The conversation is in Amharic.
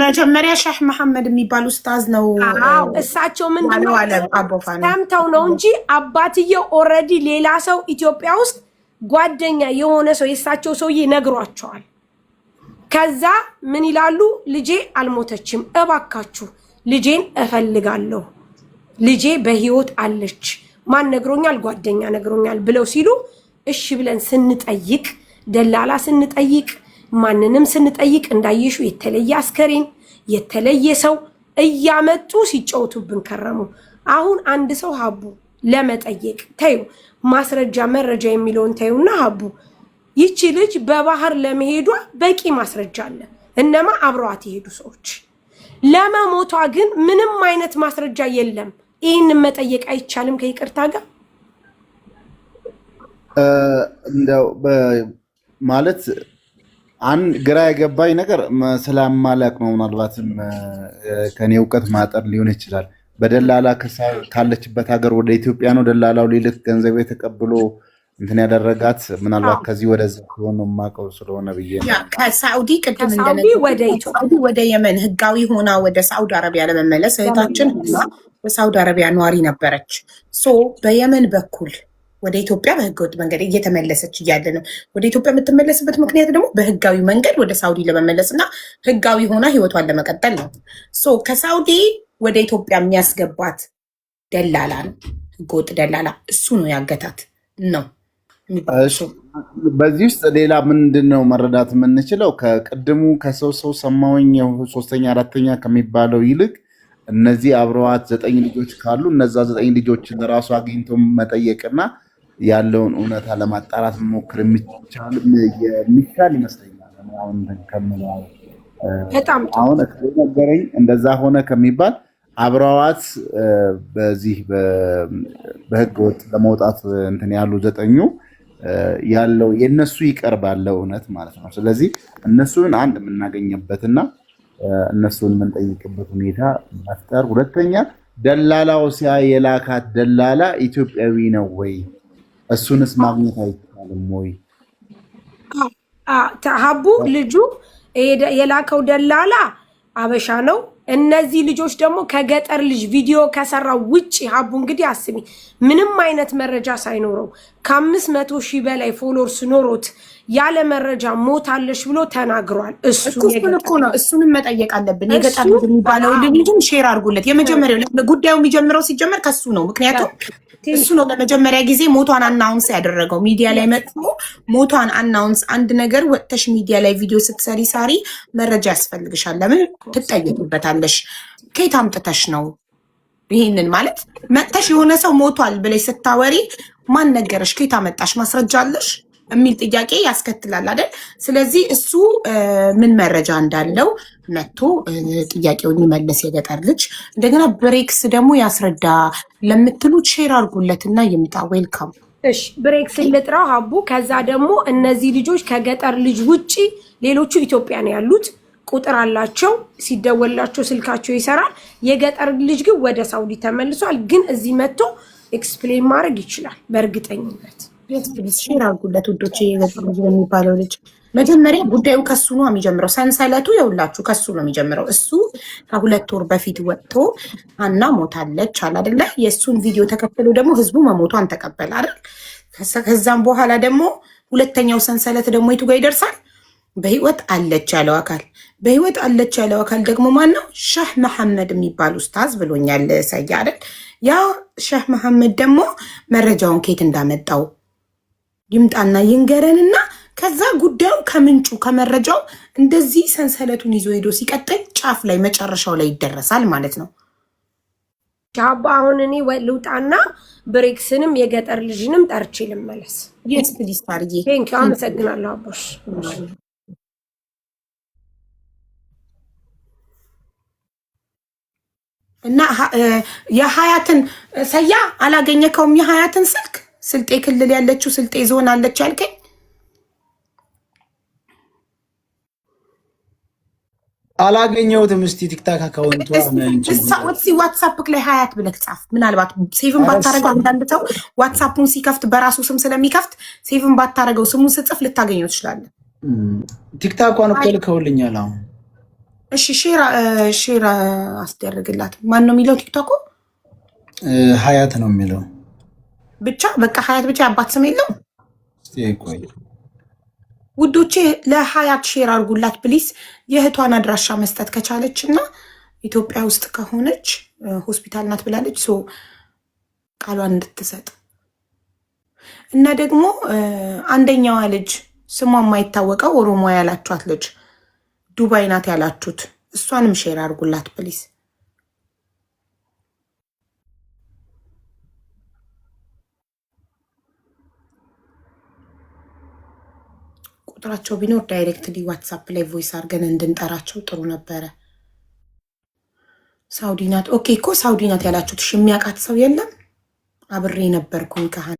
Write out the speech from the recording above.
መጀመሪያ ሼህ መሐመድ የሚባሉ ኡስታዝ ነው። አዎ እሳቸው ምንድነው ሰምተው ነው እንጂ አባትየው ኦልሬዲ ሌላ ሰው ኢትዮጵያ ውስጥ ጓደኛ የሆነ ሰው የእሳቸው ሰውዬ ነግሯቸዋል። ከዛ ምን ይላሉ? ልጄ አልሞተችም፣ እባካችሁ ልጄን እፈልጋለሁ፣ ልጄ በህይወት አለች፣ ማን ነግሮኛል? ጓደኛ ነግሮኛል ብለው ሲሉ እሺ ብለን ስንጠይቅ፣ ደላላ ስንጠይቅ፣ ማንንም ስንጠይቅ እንዳየሹ የተለየ አስከሬን የተለየ ሰው እያመጡ ሲጫወቱብን ከረሙ። አሁን አንድ ሰው ሀቡ ለመጠየቅ ታዩ ማስረጃ መረጃ የሚለውን ታዩና ሀቡ ይቺ ልጅ በባህር ለመሄዷ በቂ ማስረጃ አለ። እነማ አብረዋት የሄዱ ሰዎች። ለመሞቷ ግን ምንም አይነት ማስረጃ የለም። ይህንን መጠየቅ አይቻልም ከይቅርታ ጋር እንደው ማለት አንድ ግራ የገባኝ ነገር ስለማላቅ ነው። ምናልባትም ከኔ እውቀት ማጠር ሊሆን ይችላል። በደላላ ካለችበት ሀገር ወደ ኢትዮጵያ ነው ደላላው ሊልክ ገንዘብ ተቀብሎ እንትን ያደረጋት። ምናልባት ከዚህ ወደዛ ሆኖ ማቀው ስለሆነ ብዬ ነው። ከሳውዲ ቅድም እንደነገርኩ ወደ የመን ህጋዊ ሆና ወደ ሳውዲ አረቢያ ለመመለስ እህታችን በሳውዲ አረቢያ ነዋሪ ነበረች። በየመን በኩል ወደ ኢትዮጵያ በህገወጥ መንገድ እየተመለሰች እያለ ነው። ወደ ኢትዮጵያ የምትመለስበት ምክንያት ደግሞ በህጋዊ መንገድ ወደ ሳውዲ ለመመለስ እና ህጋዊ ሆና ህይወቷን ለመቀጠል ነው። ከሳውዲ ወደ ኢትዮጵያ የሚያስገባት ደላላ ነው፣ ህገወጥ ደላላ። እሱ ነው ያገታት ነው። በዚህ ውስጥ ሌላ ምንድን ነው መረዳት የምንችለው? ከቅድሙ ከሰው ሰማሁኝ ሶስተኛ አራተኛ ከሚባለው ይልቅ እነዚህ አብረዋት 9 ልጆች ካሉ እነዛ 9 ልጆችን ራሱ አግኝቶ መጠየቅና ያለውን እውነታ ለማጣራት መሞክር የሚቻል ይመስለኛል። አሁን ነገረኝ እንደዛ ሆነ ከሚባል አብረዋት በዚህ በህገ ወጥ ለመውጣት እንትን ያሉ 9ኙ ያለው የነሱ ይቀርባል እውነት ማለት ነው። ስለዚህ እነሱን አንድ የምናገኝበትና እነሱን የምንጠይቅበት ሁኔታ መፍጠር። ሁለተኛ ደላላው የላካት ደላላ ኢትዮጵያዊ ነው ወይ? እሱንስ ማግኘት አይቻልም ወይ? ሀቡ ልጁ የላከው ደላላ አበሻ ነው። እነዚህ ልጆች ደግሞ ከገጠር ልጅ ቪዲዮ ከሰራው ውጪ ሀቡ እንግዲህ አስቢ፣ ምንም አይነት መረጃ ሳይኖረው ከ500,000 በላይ ፎሎወርስ ኖሮት ያለ መረጃ ሞታለሽ ብሎ ተናግሯል። እሱንም መጠየቅ አለብን። የገጠር ልጅ የሚባለው ልጅም ሼር አድርጉለት። የመጀመሪያው ጉዳዩ የሚጀምረው ሲጀመር ከሱ ነው። ምክንያቱም እሱ ነው ለመጀመሪያ ጊዜ ሞቷን አናውንስ ያደረገው። ሚዲያ ላይ መጥቶ ሞቷን አናውንስ አንድ ነገር ወጥተሽ ሚዲያ ላይ ቪዲዮ ስትሰሪ ሳሪ መረጃ ያስፈልግሻል። ለምን ትጠየቁበታለሽ? ከየት አምጥተሽ ነው ይሄንን ማለት መጥተሽ የሆነ ሰው ሞቷል ብለሽ ስታወሪ ማን ነገረሽ? ከየት አመጣሽ? ማስረጃ አለሽ የሚል ጥያቄ ያስከትላል አይደል? ስለዚህ እሱ ምን መረጃ እንዳለው መጥቶ ጥያቄውን ይመለስ የገጠር ልጅ። እንደገና ብሬክስ ደግሞ ያስረዳ ለምትሉት ሼር አድርጉለትና ይምጣ። ዌልካም። እሺ ብሬክስ ልጥራው ሀቡ። ከዛ ደግሞ እነዚህ ልጆች ከገጠር ልጅ ውጪ ሌሎቹ ኢትዮጵያ ነው ያሉት፣ ቁጥር አላቸው፣ ሲደወላቸው ስልካቸው ይሰራል። የገጠር ልጅ ግን ወደ ሳውዲ ተመልሷል። ግን እዚህ መጥቶ ኤክስፕሌን ማድረግ ይችላል በእርግጠኝነት። ሼር አድርጉለት ውዶች። የገጠር ልጅ የሚባለው ልጅ መጀመሪያ ጉዳዩ ከሱ ነው የሚጀምረው። ሰንሰለቱ የሁላችሁ ከሱ ነው የሚጀምረው። እሱ ከ2 ወር በፊት ወጥቶ አና ሞታለች አለ አይደለ? የእሱን ቪዲዮ ተከትሎ ደግሞ ህዝቡ መሞቷን ተቀበለ አይደል? ከዛም በኋላ ደግሞ ሁለተኛው ሰንሰለት ደግሞ የቱ ጋር ይደርሳል? በህይወት አለች ያለው አካል። በህይወት አለች ያለው አካል ደግሞ ማን ነው? ሼህ መሐመድ የሚባል ኡስታዝ ብሎኛል ሰያ አይደል? ያ ሼህ መሐመድ ደግሞ መረጃውን ከየት እንዳመጣው ይምጣና ይንገረንና ከዛ ጉዳዩ ከምንጩ ከመረጃው እንደዚህ ሰንሰለቱን ይዞ ሄዶ ሲቀጥል ጫፍ ላይ መጨረሻው ላይ ይደረሳል ማለት ነው። ጃባ አሁን እኔ ልውጣና ብሬክስንም የገጠር ልጅንም ጠርቼ ልመለስ። የስ ፕሊስ ታርዬ ቴንክ ዩ አመሰግናለሁ አቦሽ። እና የሀያትን ሰያ አላገኘከውም? የሀያትን ስልክ ስልጤ ክልል ያለችው ስልጤ ዞን አለች ያልከኝ አላገኘሁትም። እስቲ ቲክታክ አካውንቱ ዋትሳፕ ላይ ሀያት ብለህ ጻፍ። ምናልባት ሴቭን ባታረገው አንዳንድ ሰው ዋትሳፑን ሲከፍት በራሱ ስም ስለሚከፍት ሴቭን ባታረገው ስሙን ስጽፍ ልታገኘው ትችላለህ። ቲክታኳን እኮ ልከውልኛል። አሁን እሺ ሼር አስደርግላት። ማን ነው የሚለው ቲክቶኩ? ሀያት ነው የሚለው ብቻ በቃ ሀያት ብቻ አባት ስም የለው። ቆይ ውዶቼ ለሀያት ሼር አድርጉላት ፕሊስ። የእህቷን አድራሻ መስጠት ከቻለች እና ኢትዮጵያ ውስጥ ከሆነች ሆስፒታል ናት ብላለች። ሶ ቃሏን እንድትሰጥ እና ደግሞ አንደኛዋ ልጅ ስሟ የማይታወቀው ኦሮሞ ያላችኋት ልጅ ዱባይ ናት ያላችሁት እሷንም ሼር አድርጉላት ፕሊስ። ቁጥራቸው ቢኖር ዳይሬክትሊ ዋትሳፕ ላይ ቮይስ አድርገን እንድንጠራቸው ጥሩ ነበረ። ሳውዲ ናት። ኦኬ እኮ ሳውዲ ናት ያላችሁት። እሺ የሚያውቃት ሰው የለም? አብሬ ነበርኩኝ ካህን